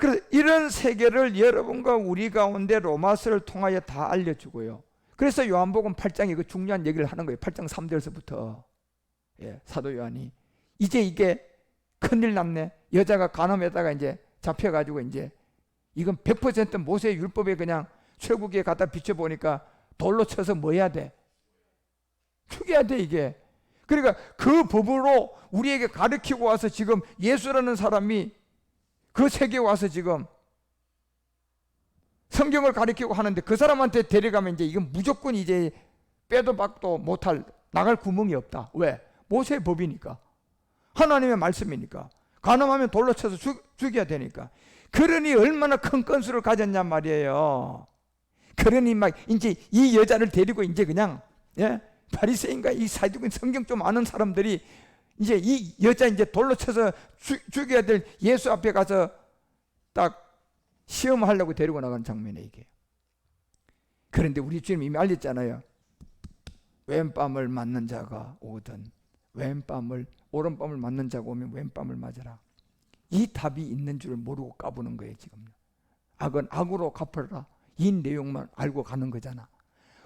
그래서 이런 세계를 여러분과 우리 가운데 로마서를 통하여 다 알려주고요. 그래서 요한복음 8장에 그 중요한 얘기를 하는 거예요. 8장 3절에서부터. 예, 사도 요한이 이제 이게 큰일 났네. 여자가 간음에다가 이제 잡혀가지고 이제 이건 100% 모세의 율법에 그냥 쇠고기에 갖다 비춰보니까 돌로 쳐서 뭐 해야 돼? 죽여야 돼 이게. 그러니까 그 법으로 우리에게 가르치고 와서 지금 예수라는 사람이 그 세계에 와서 지금 성경을 가르치고 하는데 그 사람한테 데려가면 이제 이건 무조건 이제 빼도 박도 못할 나갈 구멍이 없다. 왜? 모세의 법이니까. 하나님의 말씀이니까. 간음하면 돌로 쳐서 죽여야 되니까. 그러니 얼마나 큰 건수를 가졌냔 말이에요. 그러니 막 이제 이 여자를 데리고 이제 그냥 바리새인과 이 사두개인 성경 좀 아는 사람들이 이제 이 여자 이제 돌로 쳐서 죽여야 될 예수 앞에 가서 딱 시험하려고 데리고 나가는 장면이에요 이게. 그런데 우리 주님 이미 알렸잖아요. 왼뺨을 맞는 자가 오든 오른뺨을 맞는 자가 오면 왼뺨을 맞아라. 이 답이 있는 줄 모르고 까부는 거예요 지금. 악은 악으로 갚으라. 이 내용만 알고 가는 거잖아.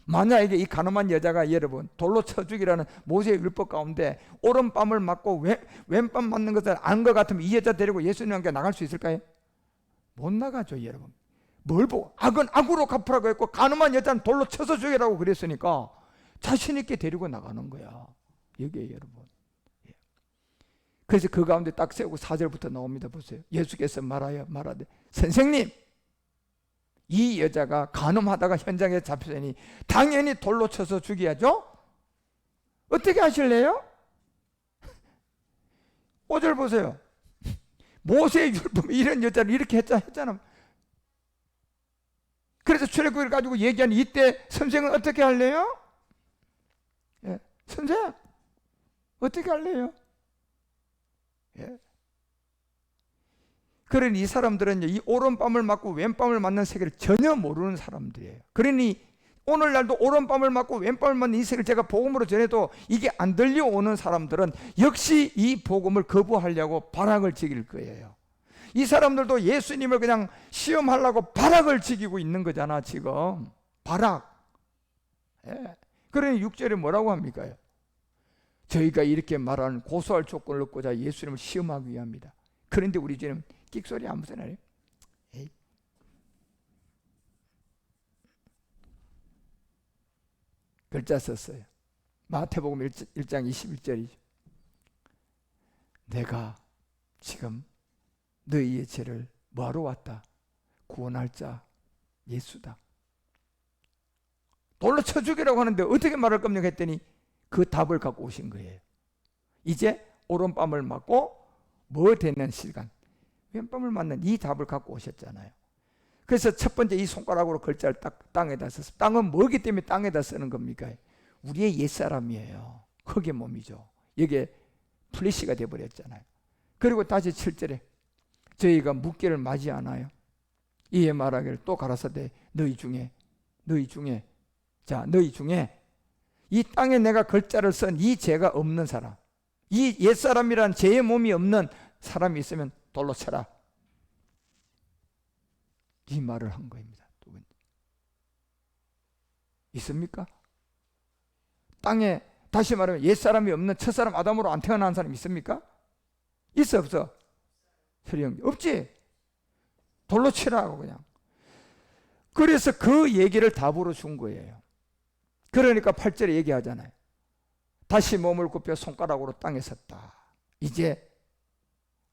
만약에 이 가늠한 여자가 여러분 돌로 쳐 죽이라는 모세의 율법 가운데 오른뺨을 맞고 왼뺨 맞는 것을 안 것 같으면 이 여자 데리고 예수님께 나갈 수 있을까요? 못 나가죠 여러분. 뭘 보고 악은 악으로 갚으라고 했고 가늠한 여자는 돌로 쳐서 죽이라고 그랬으니까 자신 있게 데리고 나가는 거야. 여기에 여러분. 그래서 그 가운데 딱 세우고 4절부터 나옵니다. 보세요. 예수께서 말하되 선생님, 이 여자가 간음하다가 현장에 잡히니 당연히 돌로 쳐서 죽여야죠. 어떻게 하실래요? 5절 보세요. 모세의 율법에 이런 여자를 이렇게 했잖아. 그래서 출애굽을 가지고 얘기하는 이때 선생은 어떻게 할래요? 예, 선생 어떻게 할래요? 예. 그러니 이 사람들은 이 오른뺨을 맞고 왼뺨을 맞는 세계를 전혀 모르는 사람들이에요. 그러니 오늘날도 오른뺨을 맞고 왼뺨을 맞는 이 세계를 제가 복음으로 전해도 이게 안 들려오는 사람들은 역시 이 복음을 거부하려고 발악을 지길 거예요. 이 사람들도 예수님을 그냥 시험하려고 발악을 지기고 있는 거잖아 지금. 발악. 예. 그러니 6절에 뭐라고 합니까? 저희가 이렇게 말하는 고소할 조건을 얻고자 예수님을 시험하기 위함이다. 그런데 우리 주님 끽소리 아무 소리 안 해요. 에이. 글자 썼어요. 마태복음 1장 21절이죠. 내가 지금 너희의 죄를 뭐하러 왔다? 구원할 자 예수다. 돌로 쳐 죽이라고 하는데 어떻게 말할 겁니까 했더니 그 답을 갖고 오신 거예요. 이제 오른뺨을 맞고 뭐 되는 시간, 왼뺨을 맞는 이 답을 갖고 오셨잖아요. 그래서 첫 번째 이 손가락으로 글자를 딱 땅에다 썼어요. 땅은 뭐기 때문에 땅에다 쓰는 겁니까? 우리의 옛사람이에요. 흙의 몸이죠. 여기에 플래시가 돼버렸잖아요. 그리고 다시 7절에 저희가 묻기를 맞이 않아요. 이에 말하기를 또 가라사대 너희 중에 이 땅에 내가 글자를 쓴 이 죄가 없는 사람, 이 옛사람이란 죄의 몸이 없는 사람이 있으면 돌로 쳐라. 이 말을 한 거입니다. 두 번째. 있습니까? 땅에 다시 말하면 옛사람이 없는 첫사람 아담으로 안 태어난 사람 있습니까? 있어 없어? 소리 없지? 돌로 치라고 그냥. 그래서 그 얘기를 답으로 준 거예요. 그러니까 8절에 얘기하잖아요. 다시 몸을 굽혀 손가락으로 땅에 섰다. 이제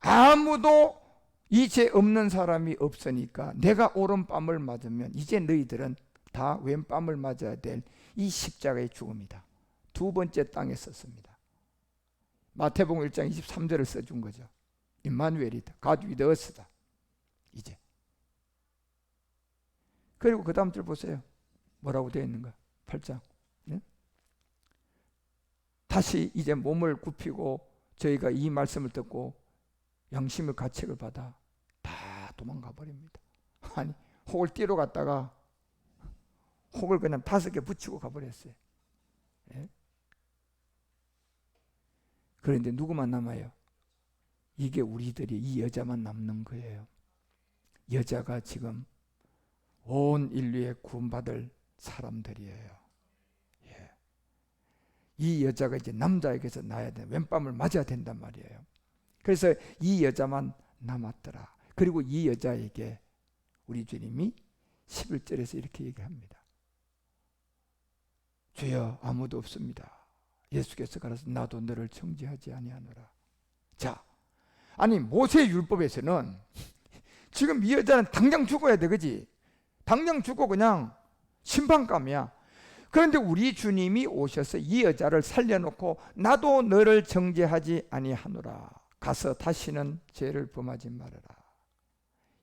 아무도 이 죄 없는 사람이 없으니까 내가 오른뺨을 맞으면 이제 너희들은 다 왼뺨을 맞아야 될 이 십자가의 죽음이다. 두 번째 땅에 섰습니다. 마태복음 1장 23절을 써준 거죠. 임마누엘이다. God with us다. 이제. 그리고 그 다음 절 보세요. 뭐라고 되어 있는가? 8장. 네? 다시 이제 몸을 굽히고 저희가 이 말씀을 듣고 양심의 가책을 받아 다 도망가 버립니다. 아니 혹을 띠러 갔다가 혹을 그냥 5개 붙이고 가버렸어요. 예? 그런데 누구만 남아요? 이게 우리들이 이 여자만 남는 거예요. 여자가 지금 온 인류에 구원받을 사람들이에요. 예. 이 여자가 이제 남자에게서 나야 돼. 왼밤을 맞아야 된단 말이에요. 그래서 이 여자만 남았더라. 그리고 이 여자에게 우리 주님이 11절에서 이렇게 얘기합니다. 주여, 아무도 없습니다. 예수께서 가라서 나도 너를 정죄하지 아니하노라. 자, 아니 모세 율법에서는 지금 이 여자는 당장 죽어야 돼, 그지? 당장 죽고 그냥 심판감이야. 그런데 우리 주님이 오셔서 이 여자를 살려놓고 나도 너를 정죄하지 아니하노라. 가서 다시는 죄를 범하지 말아라.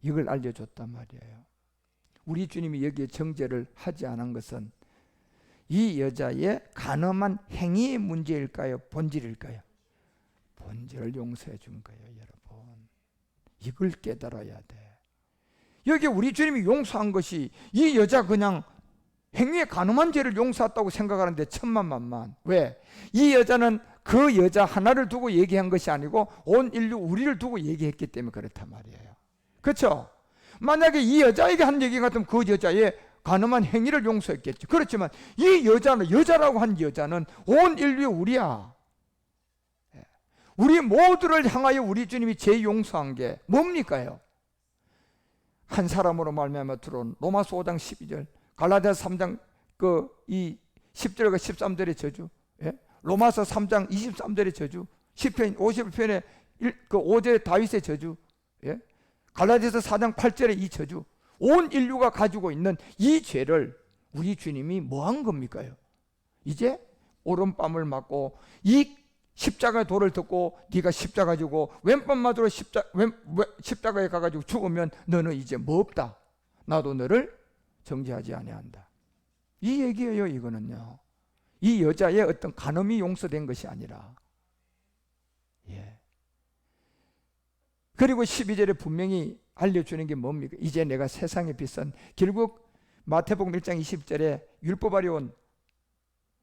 이걸 알려줬단 말이에요. 우리 주님이 여기에 정죄를 하지 않은 것은 이 여자의 간음한 행위의 문제일까요? 본질일까요? 본질을 용서해 준 거예요, 여러분. 이걸 깨달아야 돼. 여기 우리 주님이 용서한 것이 이 여자 그냥 행위에 간음한 죄를 용서했다고 생각하는데 천만만만. 왜? 이 여자는 그 여자 하나를 두고 얘기한 것이 아니고 온 인류 우리를 두고 얘기했기 때문에 그렇단 말이에요. 그렇죠? 만약에 이 여자에게 한 얘기 같으면 그 여자의 간음한 행위를 용서했겠죠. 그렇지만 이 여자는, 여자라고 한 여자는 온 인류의 우리야. 우리 모두를 향하여 우리 주님이 죄 용서한 게 뭡니까요? 한 사람으로 말미암아 들어온 로마서 5장 12절, 갈라디아서 3장 이 10절과 13절의 저주, 예? 로마서 3장 23절의 저주, 시편 51편의 그 5절의 다윗의 저주, 예? 갈라디아서 4장 8절의 이 저주, 온 인류가 가지고 있는 이 죄를 우리 주님이 뭐 한 겁니까요? 이제 오른밤을 맞고 이 십자가의 도를 듣고 네가 십자가 지고 왼밤 맞으러 십자가에 가가지고 죽으면 너는 이제 뭐 없다. 나도 너를 정죄하지 아니한다. 이 얘기예요. 이거는요. 이 여자의 어떤 간음이 용서된 것이 아니라, 예. 그리고 12절에 분명히 알려주는 게 뭡니까? 이제 내가 세상에 빛은, 결국 마태복음 1장 20절에 율법 아래 온,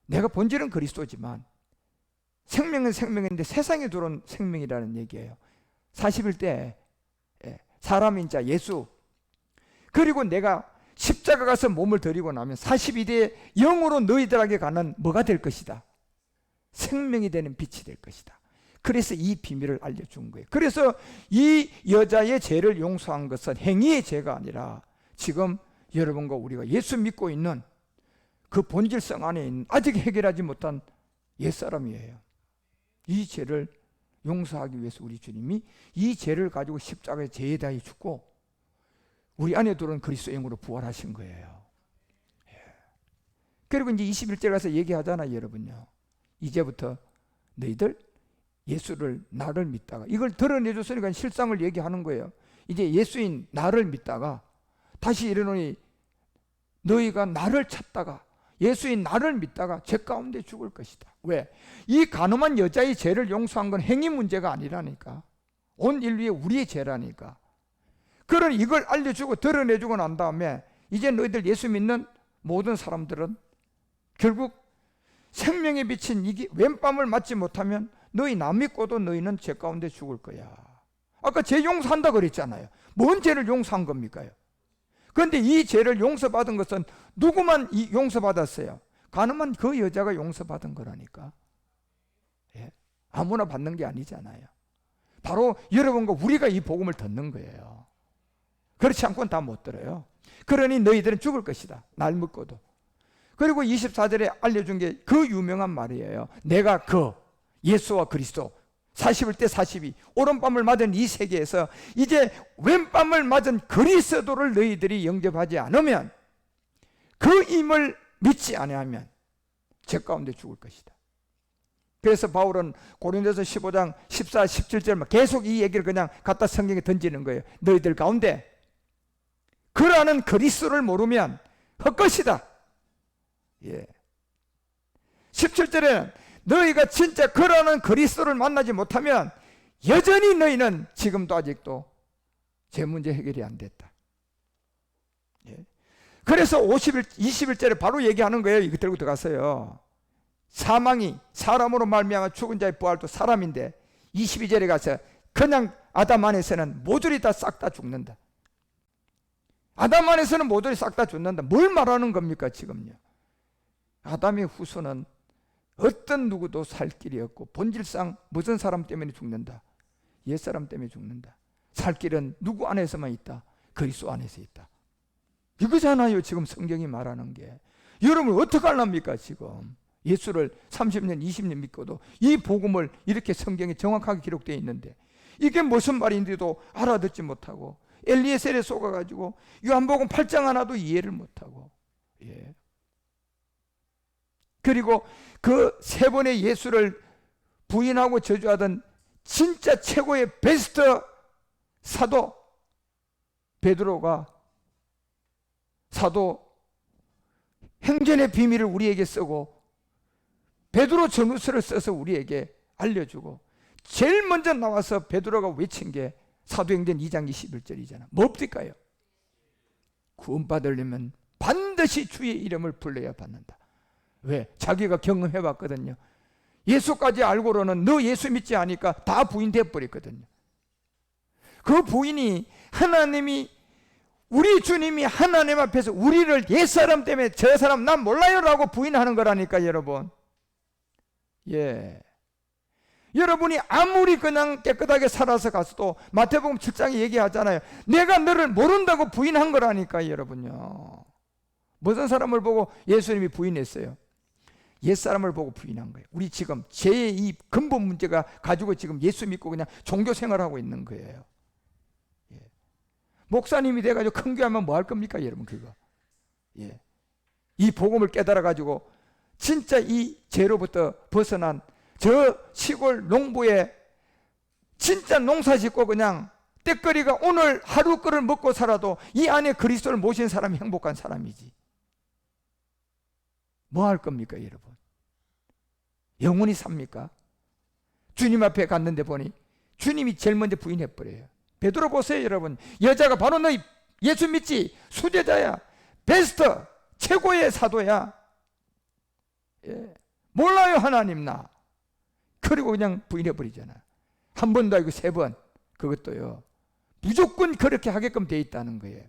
내가 본질은 그리스도지만 생명은 생명인데 세상에 들어온 생명이라는 얘기예요. 41대 사람인 자 예수, 그리고 내가 십자가 가서 몸을 드리고 나면 42대에 영으로 너희들에게 가는 뭐가 될 것이다? 생명이 되는 빛이 될 것이다. 그래서 이 비밀을 알려준 거예요. 그래서 이 여자의 죄를 용서한 것은 행위의 죄가 아니라 지금 여러분과 우리가 예수 믿고 있는 그 본질성 안에 있는 아직 해결하지 못한 옛사람이에요. 이 죄를 용서하기 위해서 우리 주님이 이 죄를 가지고 십자가에 죄에 대하여 죽고 우리 안에 들어온 그리스도의 영으로 부활하신 거예요. 그리고 이제 21절 가서 얘기하잖아요, 여러분요. 이제부터 너희들 예수를, 나를 믿다가, 이걸 드러내줬으니까 실상을 얘기하는 거예요. 이제 예수인 나를 믿다가 다시 이르노니 너희가 나를 찾다가, 예수인 나를 믿다가 죄 가운데 죽을 것이다. 왜? 이 간음한 여자의 죄를 용서한 건 행위 문제가 아니라니까. 온 인류의 우리의 죄라니까. 그런 이걸 알려주고 드러내주고 난 다음에 이제 너희들 예수 믿는 모든 사람들은 결국 생명에 비친 이게 왼밤을 맞지 못하면 너희 나 믿고도 너희는 죄 가운데 죽을 거야. 아까 죄 용서한다 그랬잖아요. 뭔 죄를 용서한 겁니까요? 그런데 이 죄를 용서받은 것은 누구만 용서받았어요? 간음한 그 여자가 용서받은 거라니까. 예? 아무나 받는 게 아니잖아요. 바로 여러분과 우리가 이 복음을 듣는 거예요. 그렇지 않고는 다 못 들어요. 그러니 너희들은 죽을 것이다. 날 믿고도. 그리고 24절에 알려준 게 그 유명한 말이에요. 내가 그 예수와 그리스도 41대 42 오른밤을 맞은 이 세계에서 이제 왼밤을 맞은 그리스도를 너희들이 영접하지 않으면, 그 임을 믿지 아니하면 죄 가운데 죽을 것이다. 그래서 바울은 고린도서 15장 14, 17절만 계속 이 얘기를 그냥 갖다 성경에 던지는 거예요. 너희들 가운데 그라는 그리스도를 모르면 헛것이다. 예. 17절에는 너희가 진짜 그라는 그리스도를 만나지 못하면 여전히 너희는 지금도 아직도 죄 문제 해결이 안 됐다. 예. 그래서 21절에 바로 얘기하는 거예요. 이거 들고 들어갔어요. 사망이 사람으로 말미암아 죽은 자의 부활도 사람인데 22절에 가서 그냥 아담 안에서는 모조리 다 싹 다 죽는다. 아담 안에서는 모조리 싹 다 죽는다. 뭘 말하는 겁니까 지금요? 아담의 후손은 어떤 누구도 살 길이 없고 본질상 무슨 사람 때문에 죽는다? 옛사람 때문에 죽는다. 살 길은 누구 안에서만 있다? 그리스도 안에서 있다. 이거잖아요 지금 성경이 말하는 게. 여러분 어떻게 하랍니까 지금? 예수를 30년 20년 믿고도 이 복음을 이렇게 성경에 정확하게 기록되어 있는데 이게 무슨 말인지도 알아듣지 못하고 엘리에셀에 속아가지고 요한복음 8장 하나도 이해를 못하고, 예. 그리고 그 세 번의 예수를 부인하고 저주하던 진짜 최고의 베스트 사도 베드로가 사도 행전의 비밀을 우리에게 쓰고 베드로 전후서를 써서 우리에게 알려주고 제일 먼저 나와서 베드로가 외친 게 사도행전 2장 21절이잖아. 뭡니까요? 구원받으려면 반드시 주의 이름을 불러야 받는다. 왜? 자기가 경험해 봤거든요. 예수까지 알고로는 너 예수 믿지 않으니까 다 부인돼 버렸거든요. 그 부인이 하나님이 우리 주님이 하나님 앞에서 우리를 옛사람 때문에 저 사람 난 몰라요 라고 부인하는 거라니까 여러분. 예. 여러분이 아무리 그냥 깨끗하게 살아서 갔어도 마태복음 7장에 얘기하잖아요. 내가 너를 모른다고 부인한 거라니까 여러분요. 무슨 사람을 보고 예수님이 부인했어요? 옛사람을 보고 부인한 거예요. 우리 지금 죄의 이 근본 문제가 가지고 지금 예수 믿고 그냥 종교 생활하고 있는 거예요. 예. 목사님이 돼가지고 큰 교회하면 뭐 할 겁니까 여러분 그거? 예. 이 복음을 깨달아 가지고 진짜 이 죄로부터 벗어난 저 시골 농부에 진짜 농사 짓고 그냥 때거리가 오늘 하루 거를 먹고 살아도 이 안에 그리스도를 모신 사람이 행복한 사람이지. 뭐 할 겁니까 여러분? 영원히 삽니까? 주님 앞에 갔는데 보니 주님이 제일 먼저 부인해버려요. 베드로 보세요 여러분. 여자가 바로 너희 예수 믿지? 수제자야. 베스트 최고의 사도야. 예. 몰라요 하나님 나. 그리고 그냥 부인해버리잖아. 한 번도 아니고 세 번. 그것도요 무조건 그렇게 하게끔 돼 있다는 거예요.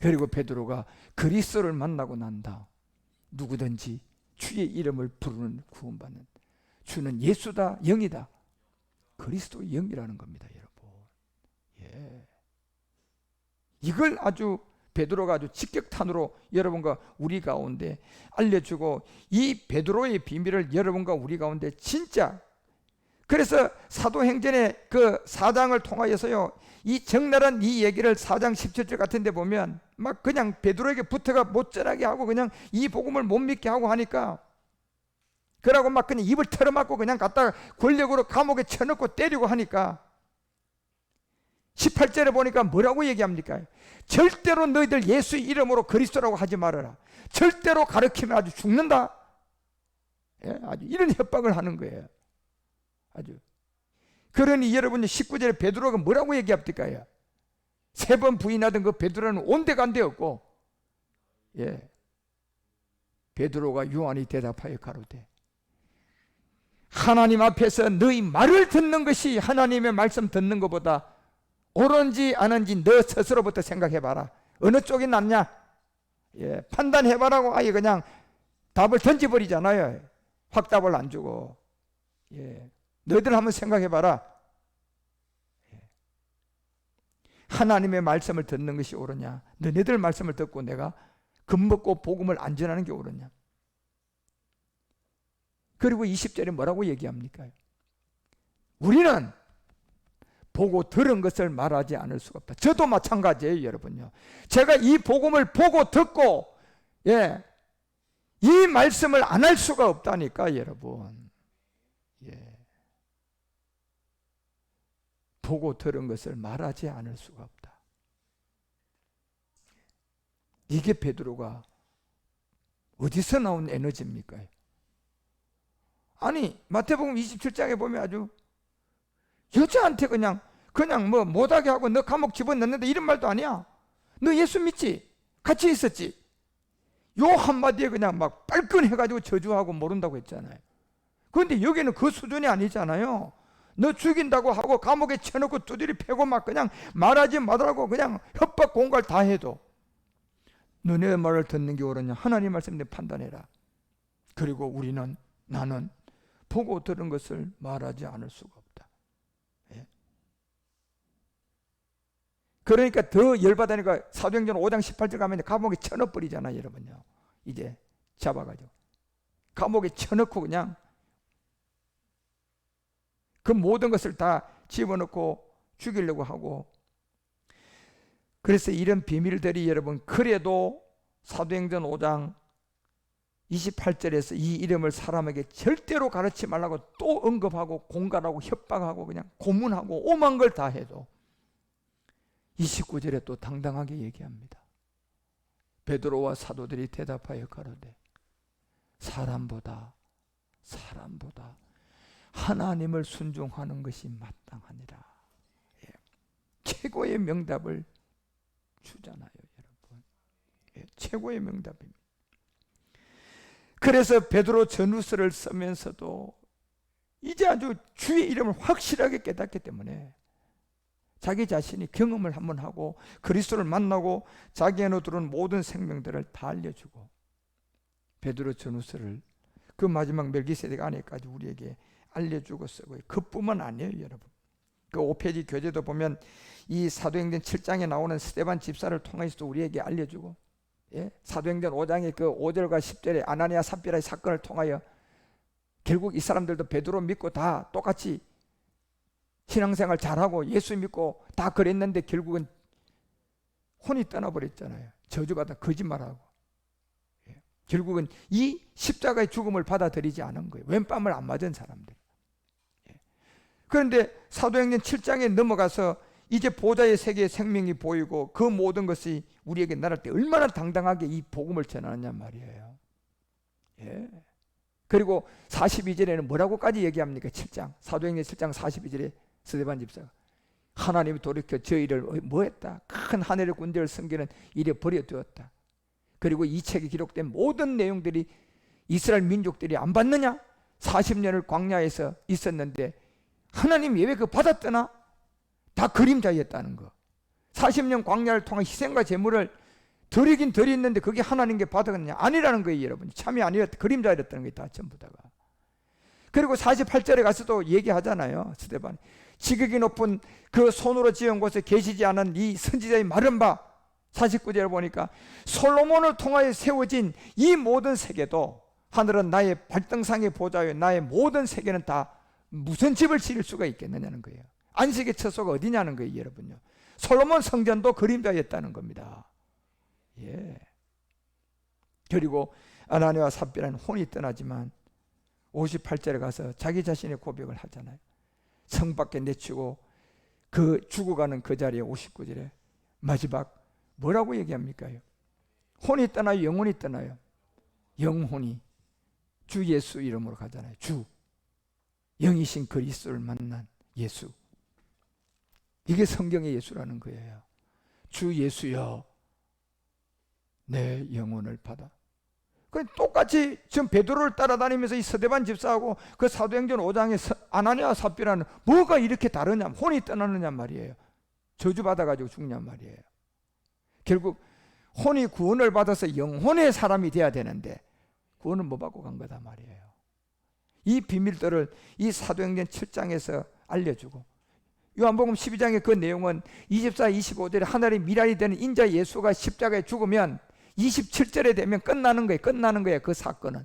그리고 베드로가 그리스도를 만나고 난다 누구든지 주의 이름을 부르는 구원받는. 주는 예수다 영이다. 그리스도의 영이라는 겁니다 여러분. 예. 이걸 아주 베드로가 아주 직격탄으로 여러분과 우리 가운데 알려주고 이 베드로의 비밀을 여러분과 우리 가운데 진짜. 그래서 사도행전의 그 4장을 통하여서요 이 적나라한 이 얘기를 4장 17절 같은 데 보면 막 그냥 베드로에게 붙어가 못전하게 하고 그냥 이 복음을 못 믿게 하고 하니까 그러고 막 그냥 입을 털어맞고 그냥 갖다가 권력으로 감옥에 쳐넣고 때리고 하니까 18절에 보니까 뭐라고 얘기합니까? 절대로 너희들 예수 이름으로 그리스도라고 하지 말아라. 절대로 가르치면 아주 죽는다. 예, 아주 이런 협박을 하는 거예요. 아주. 그러니 여러분이 19절에 베드로가 뭐라고 얘기합니까? 세 번 부인하던 그 베드로는 온데간데였고, 예, 베드로가 요한이 대답하여 가로되 하나님 앞에서 너희 말을 듣는 것이 하나님의 말씀 듣는 것보다 옳은지 아는지 너 스스로부터 생각해봐라. 어느 쪽이 낫냐? 예, 판단해봐라고 아예 그냥 답을 던져버리잖아요. 확답을 안 주고. 예, 너희들 한번 생각해봐라. 예. 하나님의 말씀을 듣는 것이 옳으냐? 너희들 말씀을 듣고 내가 겁먹고 복음을 안 전하는 게 옳으냐? 그리고 20절에 뭐라고 얘기합니까? 우리는 보고 들은 것을 말하지 않을 수가 없다. 저도 마찬가지예요 여러분요. 제가 이 복음을 보고 듣고 예, 이 말씀을 안 할 수가 없다니까 여러분. 예. 보고 들은 것을 말하지 않을 수가 없다. 이게 베드로가 어디서 나온 에너지입니까? 아니 마태복음 27장에 보면 아주 여자한테 그냥 뭐 못하게 하고 너 감옥 집어넣는데 이런 말도 아니야. 너 예수 믿지? 같이 있었지? 요 한마디에 그냥 막 빨끈해가지고 저주하고 모른다고 했잖아요. 그런데 여기는 그 수준이 아니잖아요. 너 죽인다고 하고 감옥에 쳐놓고 두드리 패고 막 그냥 말하지 말라고 그냥 협박 공갈 다 해도 너네 말을 듣는 게 옳으냐? 하나님 말씀대로 판단해라. 그리고 나는 보고 들은 것을 말하지 않을 수가 없다. 예. 그러니까 더 열받으니까 사도행전 5장 18절 가면 감옥에 쳐넣어버리잖아요, 여러분요. 이제 잡아가지고 감옥에 쳐넣고 그냥 그 모든 것을 다 집어넣고 죽이려고 하고. 그래서 이런 비밀들이 여러분, 그래도 사도행전 5장 28절에서 이 이름을 사람에게 절대로 가르치지 말라고 또 언급하고 공갈하고 협박하고 그냥 고문하고 오만 걸 다 해도 29절에 또 당당하게 얘기합니다. 베드로와 사도들이 대답하여 가로되 사람보다 하나님을 순종하는 것이 마땅하니라. 예. 최고의 명답을 주잖아요, 여러분. 예. 최고의 명답입니다. 그래서 베드로 전후서를 쓰면서도 이제 아주 주의 이름을 확실하게 깨닫기 때문에 자기 자신이 경험을 한번 하고 그리스도를 만나고 자기 안으로 들어온 모든 생명들을 다 알려주고, 베드로 전후서를 그 마지막 멜기세덱 안에까지 우리에게 알려주고 쓰고, 그뿐만 아니에요, 여러분. 그 5페이지 교재도 보면 이 사도행전 7장에 나오는 스데반 집사를 통해서도 우리에게 알려주고, 예? 사도행전 5장의 그 5절과 10절에 아나니아 삽비라의 사건을 통하여 결국 이 사람들도 베드로 믿고 다 똑같이 신앙생활 잘하고 예수 믿고 다 그랬는데 결국은 혼이 떠나버렸잖아요. 저주받아 거짓말하고. 예. 결국은 이 십자가의 죽음을 받아들이지 않은 거예요. 왼뺨을 안 맞은 사람들. 예. 그런데 사도행전 7장에 넘어가서 이제 보좌의 세계에 생명이 보이고 그 모든 것이 우리에게 날할 때 얼마나 당당하게 이 복음을 전하느냐 말이에요. 예. 그리고 42절에는 뭐라고까지 얘기합니까? 7장 사도행전 7장 42절에 스데반 집사가 하나님이 돌이켜 저희를 뭐했다? 큰 하늘의 군대를 섬기는 일에 버려두었다. 그리고 이 책에 기록된 모든 내용들이 이스라엘 민족들이 안 받느냐? 40년을 광야에서 있었는데 하나님 예배 그 받았더나? 다 그림자였다는 거. 40년 광야를 통한 희생과 제물을 드리긴 드렸는데 그게 하나님께 받았느냐? 아니라는 거예요, 여러분. 참이 아니었다. 그림자였다는 게 다 전부 다가. 그리고 48절에 가서도 얘기하잖아요, 스데반. 지극히 높은 그 손으로 지은 곳에 계시지 않은 이 선지자의 마른 바, 49절을 보니까 솔로몬을 통하여 세워진 이 모든 세계도, 하늘은 나의 발등상의 보좌요 나의 모든 세계는 다 무슨 집을 지을 수가 있겠느냐는 거예요. 안식의 처소가 어디냐는 거예요, 여러분요. 솔로몬 성전도 그림자였다는 겁니다. 예. 그리고 아나니와 삽비라는 혼이 떠나지만 58절에 가서 자기 자신의 고백을 하잖아요. 성 밖에 내치고 그 죽어가는 그 자리에 59절에 마지막 뭐라고 얘기합니까? 혼이 떠나요, 영혼이 떠나요? 영혼이 주 예수 이름으로 가잖아요. 주 영이신 그리스도를 만난 예수. 이게 성경의 예수라는 거예요. 주 예수여 내 영혼을 받아. 똑같이 지금 베드로를 따라다니면서 이 스데반 집사하고 그 사도행전 5장의 아나니아 삽비라는 뭐가 이렇게 다르냐? 혼이 떠나느냐 말이에요. 저주받아가지고 죽냐 말이에요. 결국 혼이 구원을 받아서 영혼의 사람이 돼야 되는데 구원은 못 받고 간 거다 말이에요. 이 비밀들을 이 사도행전 7장에서 알려주고, 요한복음 12장의 그 내용은 24, 25절에 하늘의 미랄이 되는 인자 예수가 십자가에 죽으면 27절에 되면 끝나는 거예요. 그 사건은.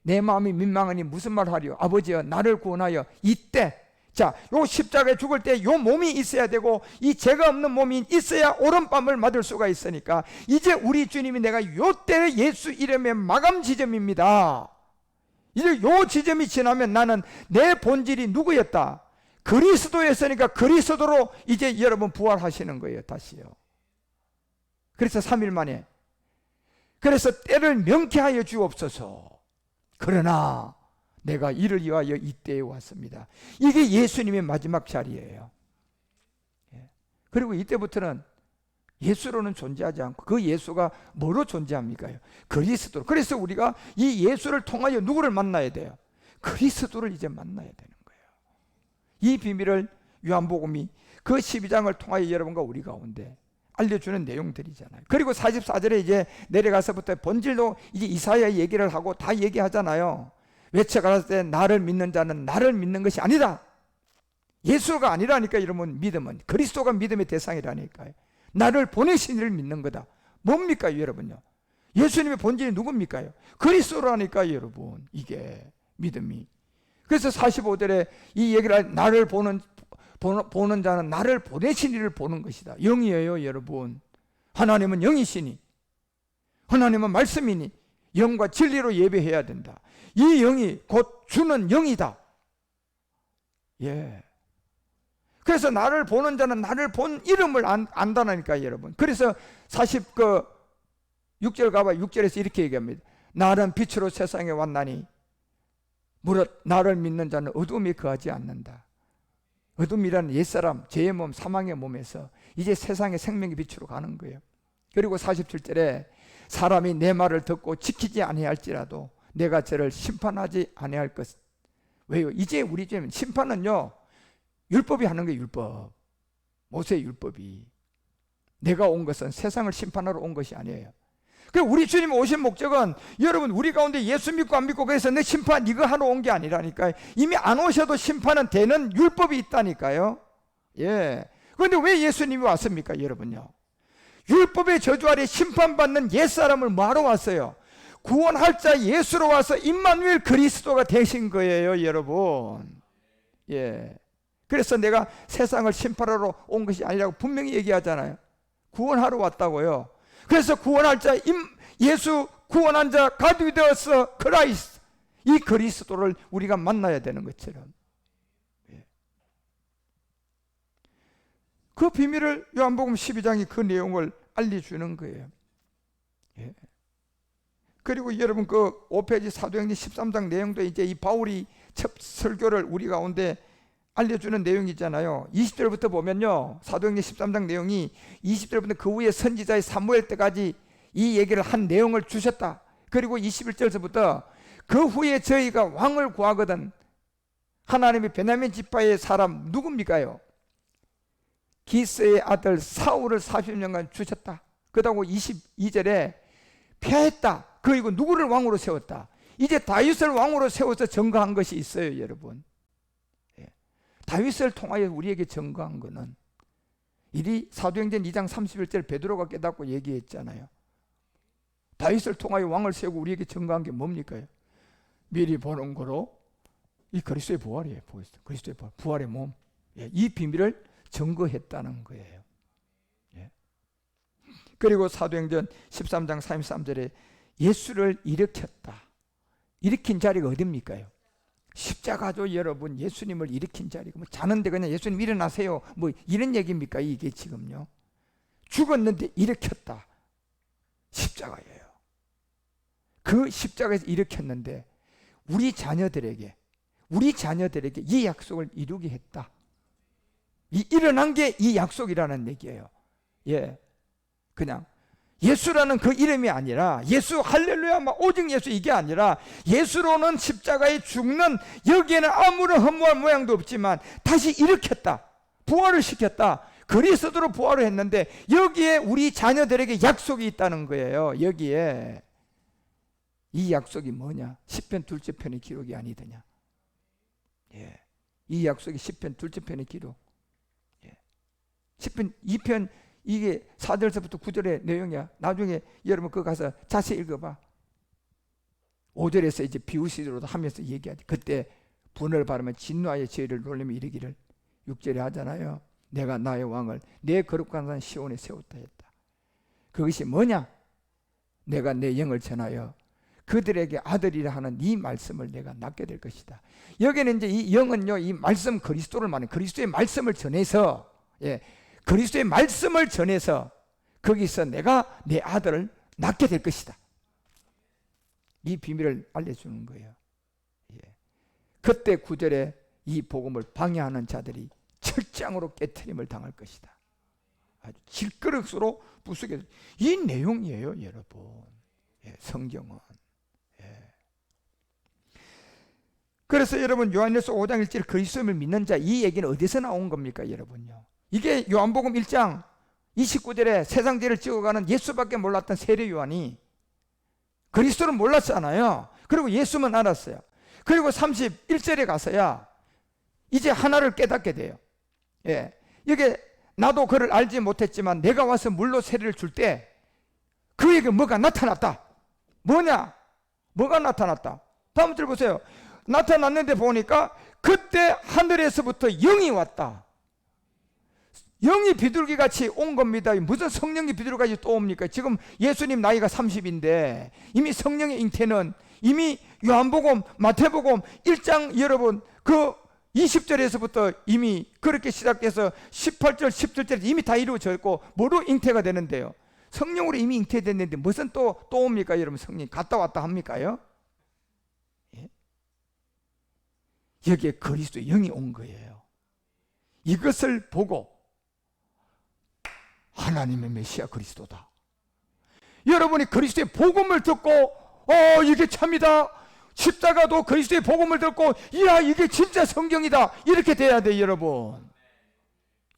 내 마음이 민망하니 무슨 말 하리요? 아버지여 나를 구원하여 이때, 자, 요 십자가에 죽을 때 요 몸이 있어야 되고 이 죄가 없는 몸이 있어야 오른밤을 맞을 수가 있으니까 이제 우리 주님이 내가 요 때 예수 이름의 마감 지점입니다. 이제 요 지점이 지나면 나는 내 본질이 누구였다? 그리스도였으니까 그리스도로 이제 여러분 부활하시는 거예요. 다시요. 그래서 3일 만에, 그래서 때를 명쾌하여 주옵소서. 그러나 내가 이를 위하여 이때에 왔습니다. 이게 예수님의 마지막 자리예요. 그리고 이때부터는 예수로는 존재하지 않고 그 예수가 뭐로 존재합니까? 그리스도. 그래서 우리가 이 예수를 통하여 누구를 만나야 돼요? 그리스도를 이제 만나야 되는 거예요. 이 비밀을 요한복음이 그 12장을 통하여 여러분과 우리 가운데 알려주는 내용들이잖아요. 그리고 44절에 이제 내려가서부터 본질도 이제 이사야 얘기를 하고 다 얘기하잖아요. 외쳐가라사대 때 나를 믿는 자는 나를 믿는 것이 아니다. 예수가 아니라니까. 여러분, 믿음은 그리스도가 믿음의 대상이라니까요. 나를 보내신 이를 믿는 거다. 뭡니까 여러분요? 예수님의 본질이 누굽니까요? 그리스도라니까 여러분. 이게 믿음이. 그래서 45절에 이 얘기를 나를 보는 자는 나를 보내신 이를 보는 것이다. 영이에요 여러분. 하나님은 영이시니, 하나님은 말씀이니 영과 진리로 예배해야 된다. 이 영이 곧 주는 영이다. 예. 그래서 나를 보는 자는 나를 본 이름을 안다니까 여러분. 그래서 6절 가봐. 6절에서 이렇게 얘기합니다. 나는 빛으로 세상에 왔나니 무릇 나를 믿는 자는 어둠이 거하지 않는다. 어둠이라는 옛사람, 죄의 몸, 사망의 몸에서 이제 세상의 생명의 빛으로 가는 거예요. 그리고 47절에 사람이 내 말을 듣고 지키지 아니할지라도 내가 저를 심판하지 아니할 것. 왜요? 이제 우리 죄는 심판은요, 율법이 하는 게 율법, 모세의 율법이. 내가 온 것은 세상을 심판하러 온 것이 아니에요. 우리 주님 오신 목적은 여러분 우리 가운데 예수 믿고 안 믿고 그래서 내 심판 이거 하러 온 게 아니라니까요. 이미 안 오셔도 심판은 되는 율법이 있다니까요. 예. 그런데 왜 예수님이 왔습니까 여러분요? 율법의 저주 아래 심판받는 옛사람을 뭐하러 왔어요? 구원할 자 예수로 와서 임마누엘 그리스도가 되신 거예요 여러분. 예. 그래서 내가 세상을 심판하러 온 것이 아니라고 분명히 얘기하잖아요. 구원하러 왔다고요. 그래서 구원할 자 예수 구원한 자 가두이 되어서 크라이스트, 이 그리스도를 우리가 만나야 되는 것처럼. 예. 그 비밀을 요한복음 12장이 그 내용을 알려주는 거예요. 예. 그리고 여러분 그 5페이지 사도행전 13장 내용도 이제 이 바울이 첫 설교를 우리 가운데 알려주는 내용이잖아요. 20절부터 보면요, 사도행전 13장 내용이 20절부터 그 후에 선지자의 사무엘 때까지 이 얘기를 한 내용을 주셨다. 그리고 21절부터 그 후에 저희가 왕을 구하거든 하나님이 베냐민 지파의 사람 누굽니까요? 기스의 아들 사울을 40년간 주셨다. 그다고 22절에 패했다. 그리고 누구를 왕으로 세웠다. 이제 다윗을 왕으로 세워서 증거한 것이 있어요 여러분. 다윗을 통하여 우리에게 증거한 것은 이리 사도행전 2장 31절 베드로가 깨닫고 얘기했잖아요. 다윗을 통하여 왕을 세우고 우리에게 증거한 게 뭡니까? 미리 보는 거로 이 그리스도의 부활이에요. 그리스도의 부활의 몸. 예, 이 비밀을 증거했다는 거예요. 예. 그리고 사도행전 13장 33절에 예수를 일으켰다. 일으킨 자리가 어딥니까요? 십자가죠 여러분. 예수님을 일으킨 자리가 뭐 자는데 그냥 예수님 일어나세요 뭐 이런 얘기입니까? 이게 지금요. 죽었는데 일으켰다. 십자가예요. 그 십자가에서 일으켰는데 우리 자녀들에게 이 약속을 이루게 했다. 이 일어난 게 이 약속이라는 얘기예요. 예, 그냥 예수라는 그 이름이 아니라 예수 할렐루야 막 오직 예수 이게 아니라 예수로는 십자가에 죽는 여기에는 아무런 허무한 모양도 없지만 다시 일으켰다. 부활을 시켰다. 그리스도로 부활을 했는데 여기에 우리 자녀들에게 약속이 있다는 거예요. 여기에 이 약속이 뭐냐? 시편 둘째 편의 기록이 아니더냐. 예, 이 약속이 시편 둘째 편의 기록. 예. 시편 2편 이게 4절에서부터 9절의 내용이야. 나중에 여러분 그거 가서 자세히 읽어봐. 5절에서 이제 비우시도록 하면서 얘기하지. 그때 분을 바르면 진노하여 저희를 놀리며 이르기를 6절에 하잖아요. 내가 나의 왕을 내 거룩한 산 시온에 세웠다 했다. 그것이 뭐냐? 내가 내 영을 전하여 그들에게 아들이라 하는 이 말씀을 내가 낳게 될 것이다. 여기는 이제 이 영은요, 이 말씀 그리스도를 말하는 그리스도의 말씀을 전해서, 예, 그리스도의 말씀을 전해서 거기서 내가 내 아들을 낳게 될 것이다. 이 비밀을 알려주는 거예요. 예. 그때 9절에 이 복음을 방해하는 자들이 철장으로 깨트림을 당할 것이다. 아주 질그릇으로 부수게. 이 내용이에요 여러분. 예, 성경은. 예. 그래서 여러분 요한일서 5장 1절 그리스도를 믿는 자, 이 얘기는 어디서 나온 겁니까 여러분요? 이게 요한복음 1장 29절에 세상 죄를 지어가는 예수밖에 몰랐던 세례 요한이 그리스도를 몰랐잖아요. 그리고 예수만 알았어요. 그리고 31절에 가서야 이제 하나를 깨닫게 돼요. 예, 이게 나도 그를 알지 못했지만 내가 와서 물로 세례를 줄 때 그에게 뭐가 나타났다. 뭐냐? 뭐가 나타났다. 다음 절 보세요. 나타났는데 보니까 그때 하늘에서부터 영이 왔다. 영이 비둘기같이 온 겁니다. 무슨 성령이 비둘기같이 또 옵니까? 지금 예수님 나이가 30인데 이미 성령의 잉태는 이미 요한복음, 마태복음 1장 여러분 그 20절에서부터 이미 그렇게 시작해서 18절, 17절 이미 다 이루어져 있고 뭐로 잉태가 되는데요? 성령으로 이미 잉태됐는데 무슨 또 옵니까? 여러분 성령 갔다 왔다 합니까요? 예? 여기에 그리스도 영이 온 거예요. 이것을 보고 하나님의 메시아 그리스도다. 여러분이 그리스도의 복음을 듣고 이게 참이다. 십자가도 그리스도의 복음을 듣고 이야 이게 진짜 성경이다. 이렇게 돼야 돼요 여러분.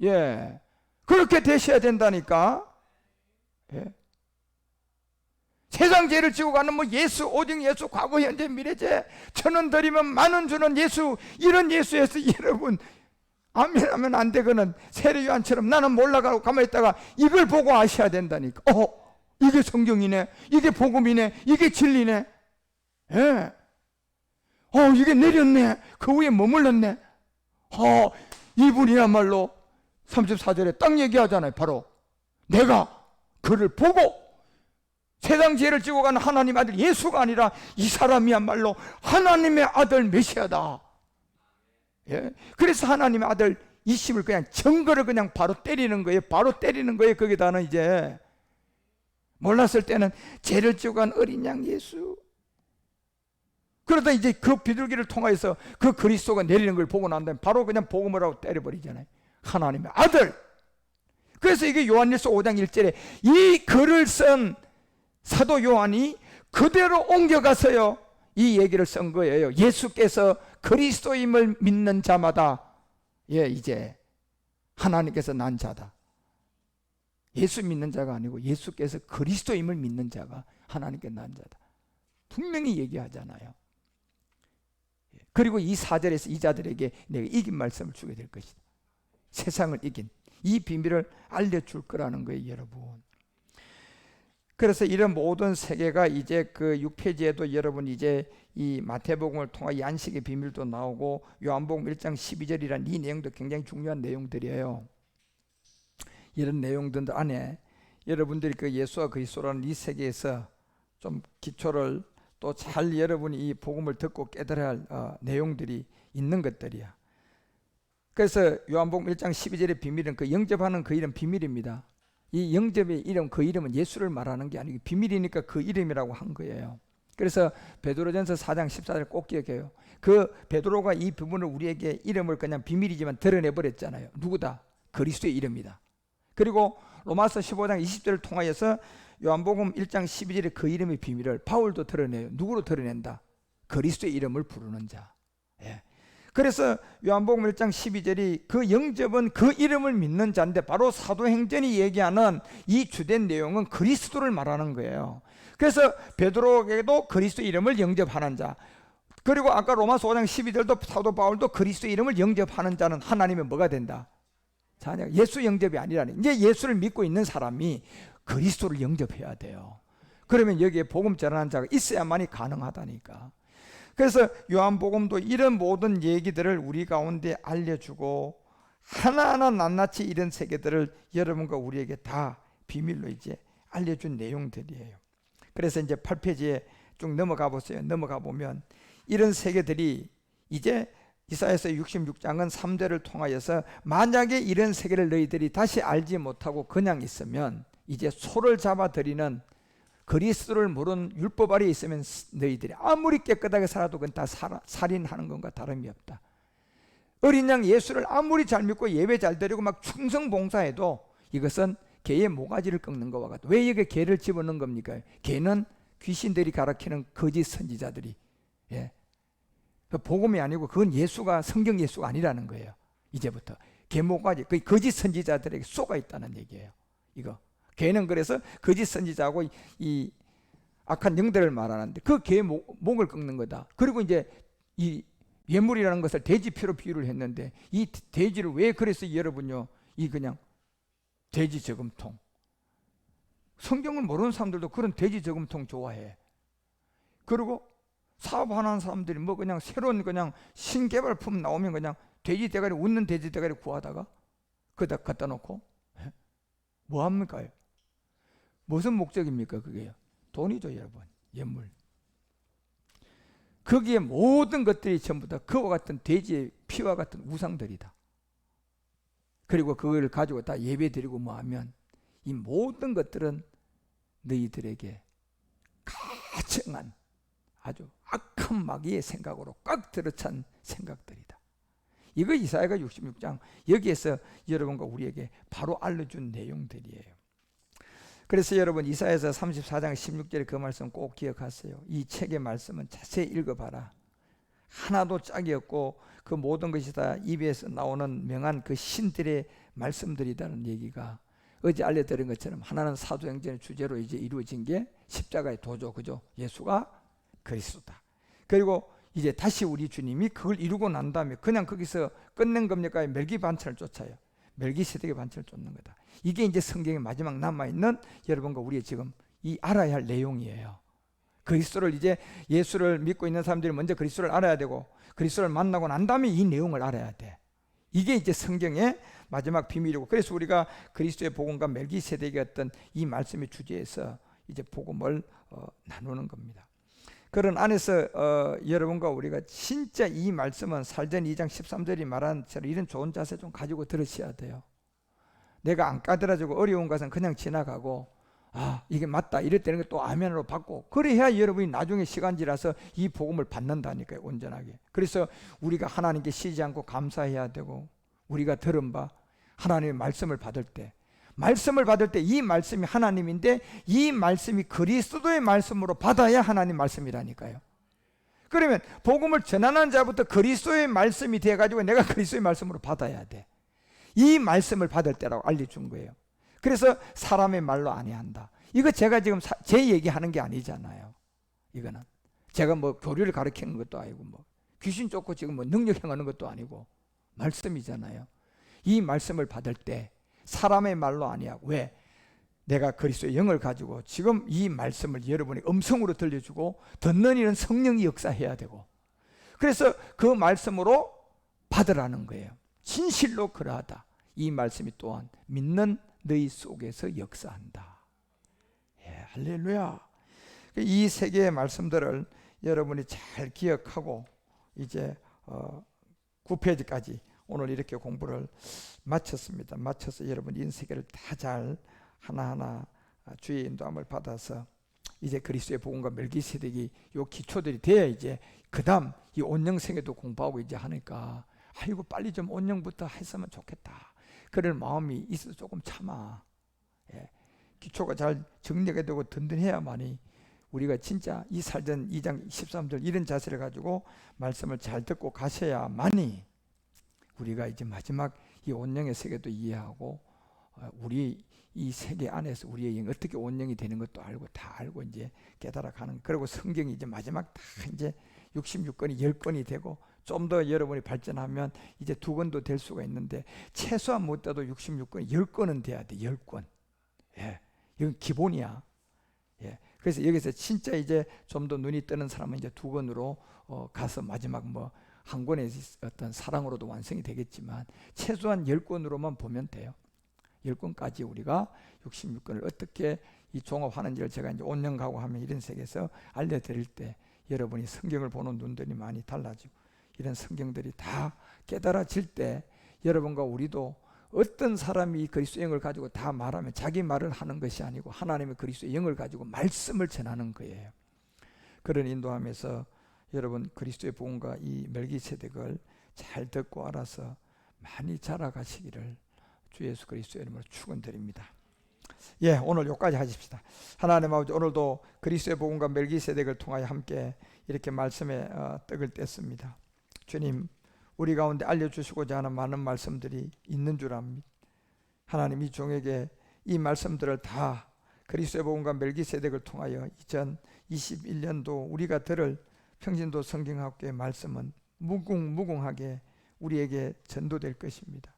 예, 그렇게 되셔야 된다니까. 예. 세상 죄를 지고 가는 뭐 예수, 오직 예수, 과거, 현재, 미래죄, 1,000원 드리면 10,000원 주는 예수, 이런 예수에서 여러분 아멘 하면 안 되거든. 세례 요한처럼 나는 몰라가고 가만히 있다가 이걸 보고 아셔야 된다니까. 이게 성경이네, 이게 복음이네, 이게 진리네. 예. 이게 내렸네, 그 위에 머물렀네. 이분이야말로 34절에 딱 얘기하잖아요. 바로 내가 그를 보고 세상 죄를 지고 가는 하나님 아들 예수가 아니라 이 사람이야말로 하나님의 아들 메시아다. 예? 그래서 하나님의 아들 이심을 그냥 증거를 그냥 바로 때리는 거예요. 바로 때리는 거예요. 거기다는 이제 몰랐을 때는 죄를 지고 간 어린 양 예수. 그러다 이제 그 비둘기를 통해서 그 그리스도가 내리는 걸 보고 난 다음에 바로 그냥 복음을 하고 때려버리잖아요. 하나님의 아들. 그래서 이게 요한일서 5장 1절에 이 글을 쓴 사도 요한이 그대로 옮겨가서요 이 얘기를 쓴 거예요. 예수께서 그리스도임을 믿는 자마다 이제 하나님께서 난 자다. 예수 믿는 자가 아니고 예수께서 그리스도임을 믿는 자가 하나님께 난 자다. 분명히 얘기하잖아요. 그리고 이 4절에서 이 자들에게 내가 이긴 말씀을 주게 될 것이다. 세상을 이긴 이 비밀을 알려줄 거라는 거예요 여러분. 그래서 이런 모든 세계가 이제 그 6페이지에도 여러분 이제 이 마태복음을 통한 이 안식의 비밀도 나오고 요한복음 1장 12절이란 이 내용도 굉장히 중요한 내용들이에요. 이런 내용들 안에 여러분들이 그 예수와 그리스도라는 이 세계에서 좀 기초를 또 잘 여러분이 이 복음을 듣고 깨달아야 할 내용들이 있는 것들이야. 그래서 요한복음 1장 12절의 비밀은 그 영접하는 그 이름 비밀입니다. 이 영접의 이름, 그 이름은 예수를 말하는 게 아니고 비밀이니까 그 이름이라고 한 거예요. 그래서 베드로전서 4장 14절 꼭 기억해요. 그 베드로가 이 부분을 우리에게 이름을 그냥 비밀이지만 드러내버렸잖아요. 누구다? 그리스도의 이름이다. 그리고 로마서 15장 20절을 통하여서 요한복음 1장 12절의 그 이름의 비밀을 바울도 드러내요. 누구로 드러낸다? 그리스도의 이름을 부르는 자. 예. 그래서 요한복음 1장 12절이 그 영접은 그 이름을 믿는 자인데 바로 사도행전이 얘기하는 이 주된 내용은 그리스도를 말하는 거예요. 그래서 베드로에게도 그리스도 이름을 영접하는 자, 그리고 아까 로마서 5장 12절도 사도 바울도 그리스도 이름을 영접하는 자는 하나님의 뭐가 된다? 자녀. 예수 영접이 아니라니. 이제 예수를 믿고 있는 사람이 그리스도를 영접해야 돼요. 그러면 여기에 복음 전하는 자가 있어야만이 가능하다니까. 그래서 요한복음도 이런 모든 얘기들을 우리 가운데 알려주고 하나하나 낱낱이 이런 세계들을 여러분과 우리에게 다 비밀로 이제 알려준 내용들이에요. 그래서 이제 8페이지에 쭉 넘어가 보세요. 넘어가 보면 이런 세계들이 이제 이사야서 66장은 3절을 통하여서 만약에 이런 세계를 너희들이 다시 알지 못하고 그냥 있으면 이제 소를 잡아 들이는 그리스도를 모르는 율법 아래에 있으면 너희들이 아무리 깨끗하게 살아도 그건 다 살인하는 것과 다름이 없다. 어린 양 예수를 아무리 잘 믿고 예배 잘 드리고 막 충성 봉사해도 이것은 개의 모가지를 꺾는 것과 같다. 왜 여기 개를 집어넣는 겁니까? 개는 귀신들이 가리키는 거짓 선지자들이 그 복음이 아니고 그건 예수가 성경 예수가 아니라는 거예요. 이제부터 계몽까지 그 거짓 선지자들에게 쏘가 있다는 얘기예요. 이거 걔는 그래서 거짓 선지자하고 이 악한 영들을 말하는데 그 개 목을 꺾는 거다. 그리고 이제 이 예물이라는 것을 돼지 피로 비유를 했는데 이 돼지를 왜 그래서 여러분요 이 그냥 돼지 저금통, 성경을 모르는 사람들도 그런 돼지 저금통 좋아해. 그리고 사업하는 사람들이 뭐 그냥 새로운 그냥 신개발품 나오면 그냥 돼지 대가리, 웃는 돼지 대가리 구하다가 그다 갖다 놓고 뭐 합니까? 무슨 목적입니까? 그게요 돈이죠 여러분. 예물. 거기에 모든 것들이 전부 다 그와 같은 돼지의 피와 같은 우상들이다. 그리고 그걸 가지고 다 예배 드리고 뭐 하면 이 모든 것들은 너희들에게 가증한 아주 악한 마귀의 생각으로 꽉 들어찬 생각들이다. 이거 이사야가 66장 여기에서 여러분과 우리에게 바로 알려준 내용들이에요. 그래서 여러분 이사야서 34장 16절에 그 말씀 꼭 기억하세요. 이 책의 말씀은 자세히 읽어봐라. 하나도 짝이 없고 그 모든 것이 다 입에서 나오는 명한 그 신들의 말씀들이라는 얘기가 어제 알려드린 것처럼 하나는 사도행전의 주제로 이제 이루어진 게 십자가의 도죠. 그죠? 예수가 그리스도다. 그리고 이제 다시 우리 주님이 그걸 이루고 난 다음에 그냥 거기서 끝낸 겁니까? 멜기 반차를 쫓아요. 멜기세덱의 반차를 쫓는 거다. 이게 이제 성경에 마지막 남아있는 여러분과 우리의 지금 이 알아야 할 내용이에요. 그리스도를 이제 예수를 믿고 있는 사람들이 먼저 그리스도를 알아야 되고 그리스도를 만나고 난 다음에 이 내용을 알아야 돼. 이게 이제 성경의 마지막 비밀이고 그래서 우리가 그리스도의 복음과 멜기세덱의 어떤 이 말씀의 주제에서 이제 복음을 나누는 겁니다. 그런 안에서 여러분과 우리가 진짜 이 말씀은 살전 2장 13절이 말한 처럼 이런 좋은 자세 좀 가지고 들으셔야 돼요. 내가 안 까들어지고 어려운 것은 그냥 지나가고 아 이게 맞다 이럴 때는 또 아멘으로 받고 그래야 여러분이 나중에 시간 지나서 이 복음을 받는다니까요. 온전하게. 그래서 우리가 하나님께 쉬지 않고 감사해야 되고 우리가 들은 바 하나님의 말씀을 받을 때 이 말씀이 하나님인데 이 말씀이 그리스도의 말씀으로 받아야 하나님 말씀이라니까요. 그러면 복음을 전하는 자부터 그리스도의 말씀이 돼가지고 내가 그리스도의 말씀으로 받아야 돼. 이 말씀을 받을 때라고 알려준 거예요. 그래서 사람의 말로 아니한다. 이거 제가 지금 제 얘기하는 게 아니잖아요. 이거는 제가 뭐 교리를 가르치는 것도 아니고 뭐 귀신 쫓고 지금 뭐 능력 행하는 것도 아니고 말씀이잖아요. 이 말씀을 받을 때 사람의 말로 아니하고 왜? 내가 그리스도의 영을 가지고 지금 이 말씀을 여러분이 음성으로 들려주고 듣는 이는 성령이 역사해야 되고 그래서 그 말씀으로 받으라는 거예요. 진실로 그러하다. 이 말씀이 또한 믿는 너희 속에서 역사한다. 예, 할렐루야. 이 세 개의 말씀들을 여러분이 잘 기억하고 이제 9페이지까지 오늘 이렇게 공부를 마쳤습니다. 마쳐서 여러분 인세계를 다 잘 하나하나 주의 인도함을 받아서 이제 그리스도의 복음과 멜기세덱이 요 기초들이 돼야 이제 그 다음 이 온영생에도 공부하고 이제 하니까 아이고 빨리 좀 온영부터 했으면 좋겠다. 그럴 마음이 있어서 조금 참아. 예. 기초가 잘 정리가 되고 든든해야만이 우리가 진짜 이 살전 2장 13절 이런 자세를 가지고 말씀을 잘 듣고 가셔야만이 우리가 이제 마지막 이 온영의 세계도 이해하고 우리 이 세계 안에서 우리의 영 어떻게 온영이 되는 것도 알고 다 알고 이제 깨달아가는. 그리고 성경이 이제 마지막 다 이제 66권이 10권이 되고 좀 더 여러분이 발전하면 이제 2권도 될 수가 있는데 최소한 못해도 66권이 10권은 돼야 돼. 10권. 예, 이건 기본이야. 예, 그래서 여기서 진짜 이제 좀 더 눈이 뜨는 사람은 이제 2권으로 가서 마지막 뭐 한 권의 어떤 사랑으로도 완성이 되겠지만 최소한 10권으로만 보면 돼요. 10권까지 우리가 66권을 어떻게 이 종합하는지를 제가 이제 온영가고 하면 이런 세계에서 알려드릴 때 여러분이 성경을 보는 눈들이 많이 달라지고 이런 성경들이 다 깨달아질 때 여러분과 우리도 어떤 사람이 그리스도의 영을 가지고 다 말하면 자기 말을 하는 것이 아니고 하나님의 그리스도의 영을 가지고 말씀을 전하는 거예요. 그런 인도하면서 여러분 그리스도의 복음과 이 멜기세덱을 잘 듣고 알아서 많이 자라가시기를 주 예수 그리스도의 이름으로 축원드립니다. 예, 오늘 여기까지 하십시다. 하나님 아버지 오늘도 그리스도의 복음과 멜기세덱을 통하여 함께 이렇게 말씀에 떡을 뗐습니다. 주님, 우리 가운데 알려주시고자 하는 많은 말씀들이 있는 줄 압니다. 하나님, 이 종에게 이 말씀들을 다 그리스도의 복음과 멜기세덱을 통하여 2021년도 우리가 들을 평신도 성경학교의 말씀은 무궁무궁하게 우리에게 전도될 것입니다.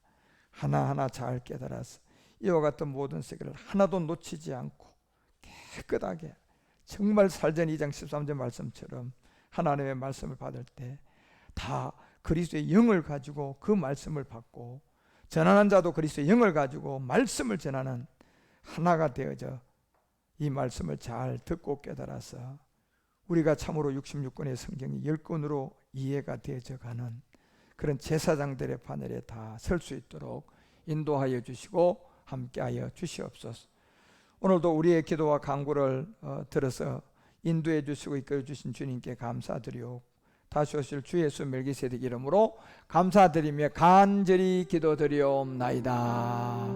하나하나 잘 깨달아서 이와 같은 모든 세계를 하나도 놓치지 않고 깨끗하게, 정말 살전 2장 13절 말씀처럼 하나님의 말씀을 받을 때 다 그리스도의 영을 가지고 그 말씀을 받고, 전하는 자도 그리스도의 영을 가지고 말씀을 전하는 하나가 되어져 이 말씀을 잘 듣고 깨달아서 우리가 참으로 66권의 성경이 10권으로 이해가 되어져 가는 그런 제사장들의 바늘에 다 설 수 있도록 인도하여 주시고 함께하여 주시옵소서. 오늘도 우리의 기도와 간구를 들어서 인도해 주시고 이끌어 주신 주님께 감사드리오. 다시 오실 주 예수 멜기세덱 이름으로 감사드리며 간절히 기도드리옵나이다.